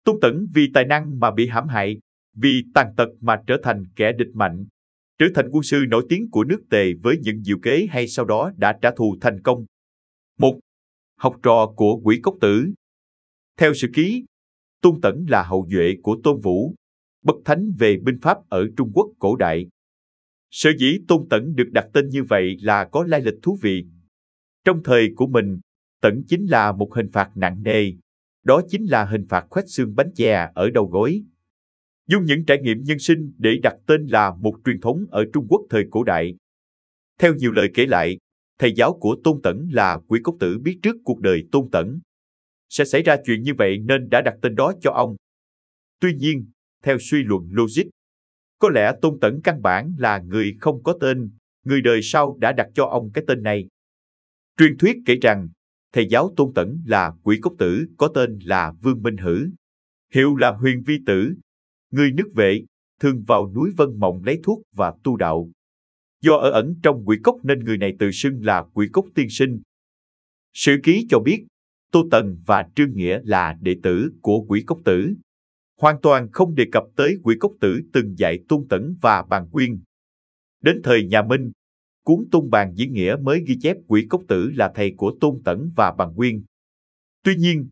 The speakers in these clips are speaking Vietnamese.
Tôn Tẩn vì tài năng mà bị hãm hại, vì tàn tật mà trở thành kẻ địch mạnh, trở thành quân sư nổi tiếng của nước Tề với những diệu kế hay sau đó đã trả thù thành công. 1. Học trò của Quỷ Cốc Tử. Theo sử ký, Tôn Tẩn là hậu duệ của Tôn Vũ, bậc thánh về binh pháp ở Trung Quốc cổ đại. Sở dĩ Tôn Tẩn được đặt tên như vậy là có lai lịch thú vị. Trong thời của mình, Tẩn chính là một hình phạt nặng nề, đó chính là hình phạt khoét xương bánh chè ở đầu gối. Dùng những trải nghiệm nhân sinh để đặt tên là một truyền thống ở Trung Quốc thời cổ đại. Theo nhiều lời kể lại, thầy giáo của Tôn Tẩn là Quỷ Cốc Tử biết trước cuộc đời Tôn Tẩn sẽ xảy ra chuyện như vậy nên đã đặt tên đó cho ông. Tuy nhiên, theo suy luận logic, có lẽ Tôn Tẩn căn bản là người không có tên, người đời sau đã đặt cho ông cái tên này. Truyền thuyết kể rằng, thầy giáo Tôn Tẩn là Quỷ Cốc Tử có tên là Vương Minh Hử, hiệu là Huyền Vi Tử, người nước Vệ, thường vào núi Vân Mộng lấy thuốc và tu đạo. Do ở ẩn trong quỷ cốc nên người này tự xưng là Quỷ Cốc Tiên Sinh. Sử ký cho biết, Tô Tần và Trương Nghĩa là đệ tử của Quỷ Cốc Tử. Hoàn toàn không đề cập tới Quỷ Cốc Tử từng dạy Tôn Tẩn và Bàn Quyên. Đến thời nhà Minh, cuốn Tôn Bàn Diễn Nghĩa mới ghi chép Quỷ Cốc Tử là thầy của Tôn Tẩn và Bàn Quyên. Tuy nhiên,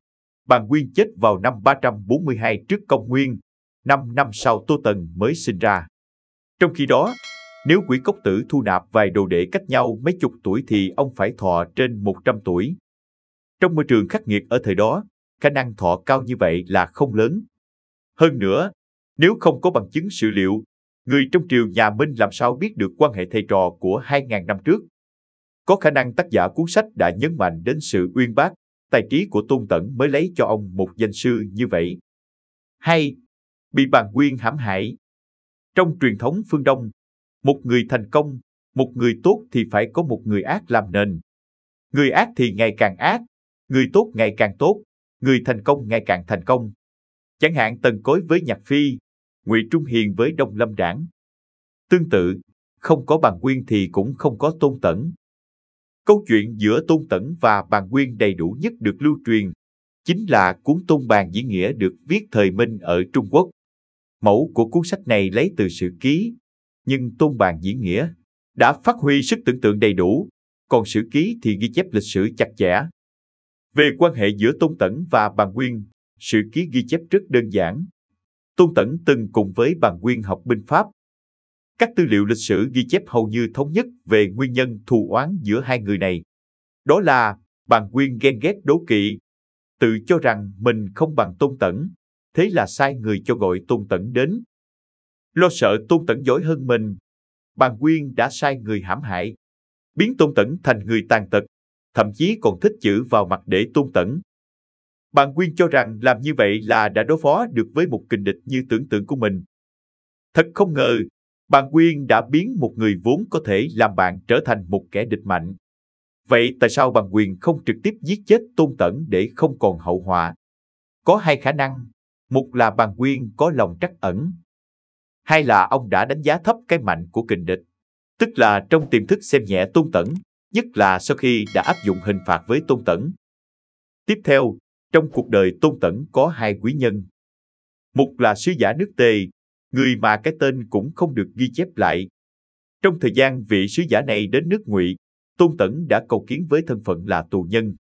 Bàn Quyên chết vào năm 342 trước công nguyên, 5 năm sau Tô Tần mới sinh ra. Trong khi đó, nếu Quỷ Cốc Tử thu nạp vài đồ đệ cách nhau mấy chục tuổi thì ông phải thọ trên 100 tuổi. Trong môi trường khắc nghiệt ở thời đó, khả năng thọ cao như vậy là không lớn. Hơn nữa, nếu không có bằng chứng sử liệu, người trong triều nhà Minh làm sao biết được quan hệ thầy trò của 2.000 năm trước. Có khả năng tác giả cuốn sách đã nhấn mạnh đến sự uyên bác, tài trí của Tôn Tẩn mới lấy cho ông một danh sư như vậy. 2. Bị Bàn Quyên hãm hại. Trong truyền thống phương Đông, một người thành công, một người tốt thì phải có một người ác làm nền. Người ác thì ngày càng ác, người tốt ngày càng tốt, người thành công ngày càng thành công. Chẳng hạn Tần Cối với Nhạc Phi, Ngụy Trung Hiền với Đông Lâm Đảng. Tương tự, không có Bàn Quyên thì cũng không có Tôn Tẩn. Câu chuyện giữa Tôn Tẩn và Bàn Quyên đầy đủ nhất được lưu truyền, chính là cuốn Tôn Bàn Diễn Nghĩa được viết thời Minh ở Trung Quốc. Mẫu của cuốn sách này lấy từ sử ký, nhưng Tôn Bàn Diễn Nghĩa đã phát huy sức tưởng tượng đầy đủ, còn sử ký thì ghi chép lịch sử chặt chẽ. Về quan hệ giữa Tôn Tẩn và Bàn Quyên, sử ký ghi chép rất đơn giản. Tôn Tẩn từng cùng với Bàn Quyên học binh pháp. Các tư liệu lịch sử ghi chép hầu như thống nhất về nguyên nhân thù oán giữa hai người này. Đó là Bàn Quyên ghen ghét đố kỵ, tự cho rằng mình không bằng Tôn Tẩn, thế là sai người cho gọi Tôn Tẩn đến. Lo sợ Tôn Tẩn giỏi hơn mình, Bàn Quyên đã sai người hãm hại, biến Tôn Tẩn thành người tàn tật, thậm chí còn thích chữ vào mặt để Tôn Tẩn. Bàn Quyên cho rằng làm như vậy là đã đối phó được với một kình địch như tưởng tượng của mình. Thật không ngờ, Bàn Quyên đã biến một người vốn có thể làm bạn trở thành một kẻ địch mạnh. Vậy tại sao Bàn Quyên không trực tiếp giết chết Tôn Tẩn để không còn hậu họa? Có hai khả năng, một là Bàn Quyên có lòng trắc ẩn, hai là ông đã đánh giá thấp cái mạnh của kình địch, tức là trong tiềm thức xem nhẹ Tôn Tẩn, nhất là sau khi đã áp dụng hình phạt với Tôn Tẩn. Tiếp theo, trong cuộc đời Tôn Tẩn có hai quý nhân. Một là sứ giả nước Tề, người mà cái tên cũng không được ghi chép lại. Trong thời gian vị sứ giả này đến nước Ngụy, Tôn Tẩn đã cầu kiến với thân phận là tù nhân.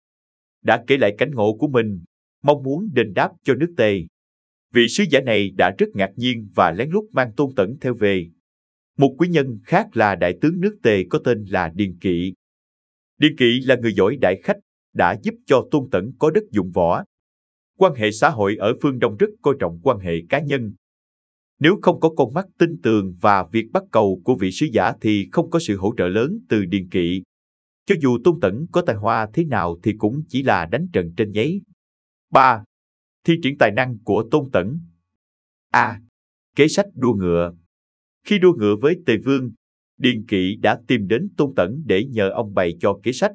Đã kể lại cảnh ngộ của mình, mong muốn đền đáp cho nước Tề. Vị sứ giả này đã rất ngạc nhiên và lén lút mang Tôn Tẩn theo về. Một quý nhân khác là đại tướng nước Tề có tên là Điền Kỵ. Điền Kỵ là người giỏi đại khách, đã giúp cho Tôn Tẩn có đất dụng võ. Quan hệ xã hội ở phương Đông rất coi trọng quan hệ cá nhân. Nếu không có con mắt tinh tường và việc bắt cầu của vị sứ giả thì không có sự hỗ trợ lớn từ Điền Kỵ. Cho dù Tôn Tẩn có tài hoa thế nào thì cũng chỉ là đánh trận trên giấy. 3. Thi triển tài năng của Tôn Tẩn. A. Kế sách đua ngựa. Khi đua ngựa với Tề Vương, Điền Kỵ đã tìm đến Tôn Tẩn để nhờ ông bày cho kế sách.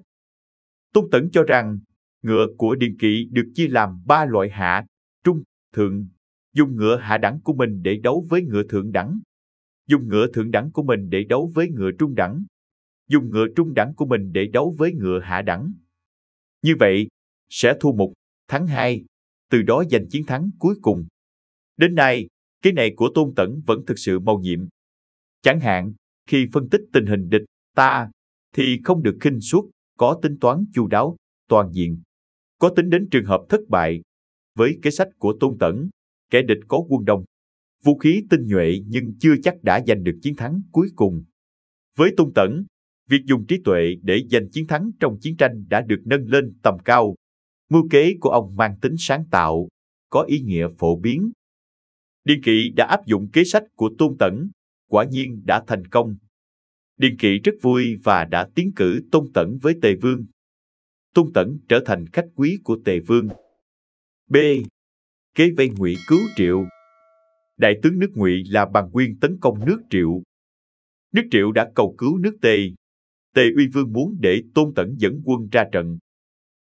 Tôn Tẩn cho rằng ngựa của Điền Kỵ được chia làm 3 loại hạ, trung, thượng. Dùng ngựa hạ đẳng của mình để đấu với ngựa thượng đẳng. Dùng ngựa thượng đẳng của mình để đấu với ngựa trung đẳng. Dùng ngựa trung đẳng của mình để đấu với ngựa hạ đẳng. Như vậy, sẽ thua 1, thắng 2. từ đó giành chiến thắng cuối cùng. Đến nay, kế này của Tôn Tẩn vẫn thực sự mầu nhiệm. Chẳng hạn, khi phân tích tình hình địch ta, thì không được khinh suất, có tính toán chu đáo, toàn diện. Có tính đến trường hợp thất bại. Với kế sách của Tôn Tẩn, kẻ địch có quân đông, vũ khí tinh nhuệ nhưng chưa chắc đã giành được chiến thắng cuối cùng. Với Tôn Tẩn, việc dùng trí tuệ để giành chiến thắng trong chiến tranh đã được nâng lên tầm cao. Mưu kế của ông mang tính sáng tạo, có ý nghĩa phổ biến. Điền Kỵ đã áp dụng kế sách của Tôn Tẩn, quả nhiên đã thành công. Điền Kỵ rất vui và đã tiến cử Tôn Tẩn với Tề Vương. Tôn Tẩn trở thành khách quý của Tề Vương. B. Kế vây Ngụy cứu Triệu. Đại tướng nước Ngụy là Bàn Quyên tấn công nước Triệu. Nước Triệu đã cầu cứu nước Tề. Tề Uy Vương muốn để Tôn Tẩn dẫn quân ra trận.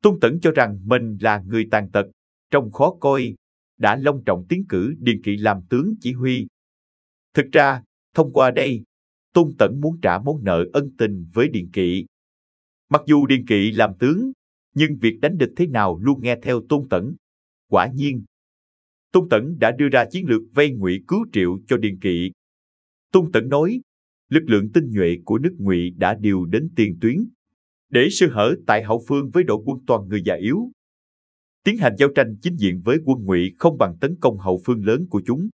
Tôn Tẩn cho rằng mình là người tàn tật, trông khó coi, đã long trọng tiến cử Điền Kỵ làm tướng chỉ huy. Thực ra, thông qua đây, Tôn Tẩn muốn trả món nợ ân tình với Điền Kỵ. Mặc dù Điền Kỵ làm tướng, nhưng việc đánh địch thế nào luôn nghe theo Tôn Tẩn. Quả nhiên, Tôn Tẩn đã đưa ra chiến lược vây Ngụy cứu Triệu cho Điền Kỵ. Tôn Tẩn nói, lực lượng tinh nhuệ của nước Ngụy đã điều đến tiền tuyến, để sơ hở tại hậu phương với đội quân toàn người già yếu. Tiến hành giao tranh chính diện với quân Ngụy không bằng tấn công hậu phương lớn của chúng.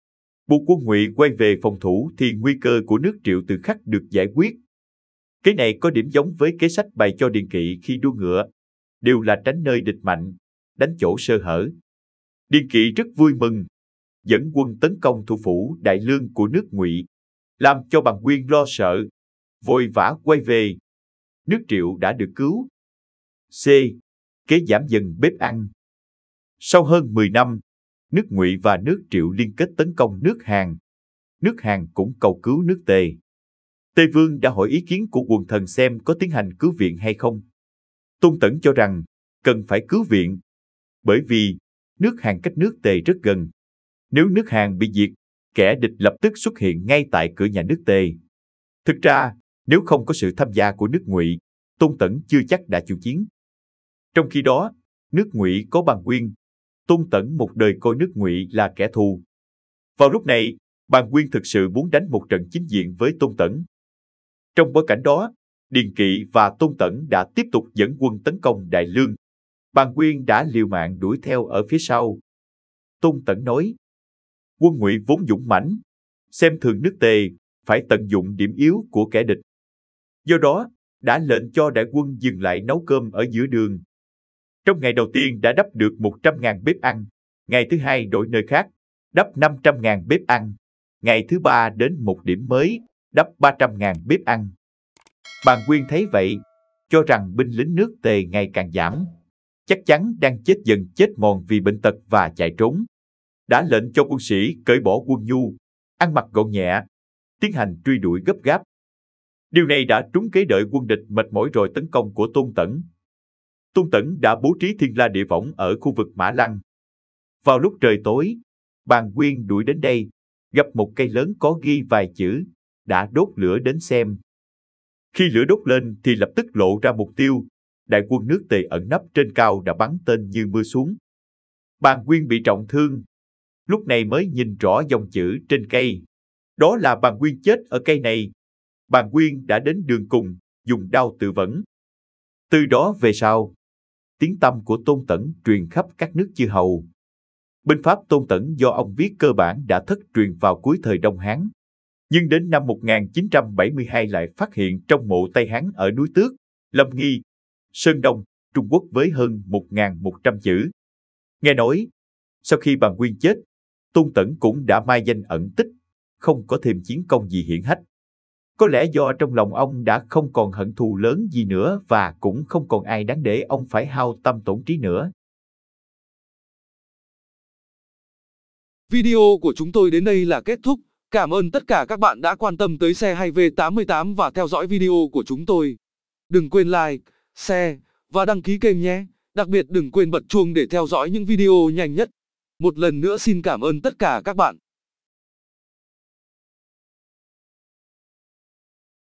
Buộc quân Ngụy quay về phòng thủ thì nguy cơ của nước Triệu tự khắc được giải quyết. Cái này có điểm giống với kế sách bày cho Điền Kỵ khi đua ngựa, đều là tránh nơi địch mạnh, đánh chỗ sơ hở. Điền Kỵ rất vui mừng, dẫn quân tấn công thủ phủ Đại Lương của nước Ngụy, làm cho Bàn Quyên lo sợ, vội vã quay về. Nước Triệu đã được cứu. C. Kế giảm dần bếp ăn. Sau hơn 10 năm, nước Ngụy và nước Triệu liên kết tấn công nước Hàn. Nước Hàn cũng cầu cứu nước Tề. Tề Vương đã hỏi ý kiến của quần thần xem có tiến hành cứu viện hay không. Tôn Tẩn cho rằng cần phải cứu viện, bởi vì nước Hàn cách nước Tề rất gần. Nếu nước Hàn bị diệt, kẻ địch lập tức xuất hiện ngay tại cửa nhà nước Tề. Thực ra, nếu không có sự tham gia của nước Ngụy, Tôn Tẩn chưa chắc đã chịu chiến. Trong khi đó, nước Ngụy có Bàn Quyên. Tôn Tẩn một đời coi nước Ngụy là kẻ thù. Vào lúc này, Bàn Quyên thực sự muốn đánh một trận chính diện với Tôn Tẩn. Trong bối cảnh đó, Điền Kỵ và Tôn Tẩn đã tiếp tục dẫn quân tấn công Đại Lương. Bàn Quyên đã liều mạng đuổi theo ở phía sau. Tôn Tẩn nói, quân Ngụy vốn dũng mãnh, xem thường nước Tề, phải tận dụng điểm yếu của kẻ địch. Do đó, đã lệnh cho đại quân dừng lại nấu cơm ở giữa đường. Trong ngày đầu tiên đã đắp được 100.000 bếp ăn, ngày thứ hai đổi nơi khác, đắp 500.000 bếp ăn, ngày thứ ba đến một điểm mới, đắp 300.000 bếp ăn. Bàn Quyên thấy vậy, cho rằng binh lính nước Tề ngày càng giảm, chắc chắn đang chết dần chết mòn vì bệnh tật và chạy trốn. Đã lệnh cho quân sĩ cởi bỏ quân nhu, ăn mặc gọn nhẹ, tiến hành truy đuổi gấp gáp. Điều này đã trúng kế đợi quân địch mệt mỏi rồi tấn công của Tôn Tẩn. Tôn Tẩn đã bố trí thiên la địa võng ở khu vực Mã Lăng. Vào lúc trời tối, Bàn Quyên đuổi đến đây, gặp một cây lớn có ghi vài chữ, đã đốt lửa đến xem. Khi lửa đốt lên thì lập tức lộ ra mục tiêu, đại quân nước Tề ẩn nấp trên cao đã bắn tên như mưa xuống. Bàn Quyên bị trọng thương, lúc này mới nhìn rõ dòng chữ trên cây. Đó là Bàn Quyên chết ở cây này. Bàn Quyên đã đến đường cùng, dùng đao tự vẫn. Từ đó về sau, tiếng tăm của Tôn Tẩn truyền khắp các nước chư hầu. Binh pháp Tôn Tẩn do ông viết cơ bản đã thất truyền vào cuối thời Đông Hán. Nhưng đến năm 1972 lại phát hiện trong mộ Tây Hán ở núi Tước, Lâm Nghi, Sơn Đông, Trung Quốc với hơn 1.100 chữ. Nghe nói, sau khi Bàn Quyên chết, Tôn Tẩn cũng đã mai danh ẩn tích, không có thêm chiến công gì hiển hách. Có lẽ do trong lòng ông đã không còn hận thù lớn gì nữa và cũng không còn ai đáng để ông phải hao tâm tổn trí nữa. Video của chúng tôi đến đây là kết thúc. Cảm ơn tất cả các bạn đã quan tâm tới xe hay V88 và theo dõi video của chúng tôi. Đừng quên like, share và đăng ký kênh nhé. Đặc biệt đừng quên bật chuông để theo dõi những video nhanh nhất. Một lần nữa xin cảm ơn tất cả các bạn.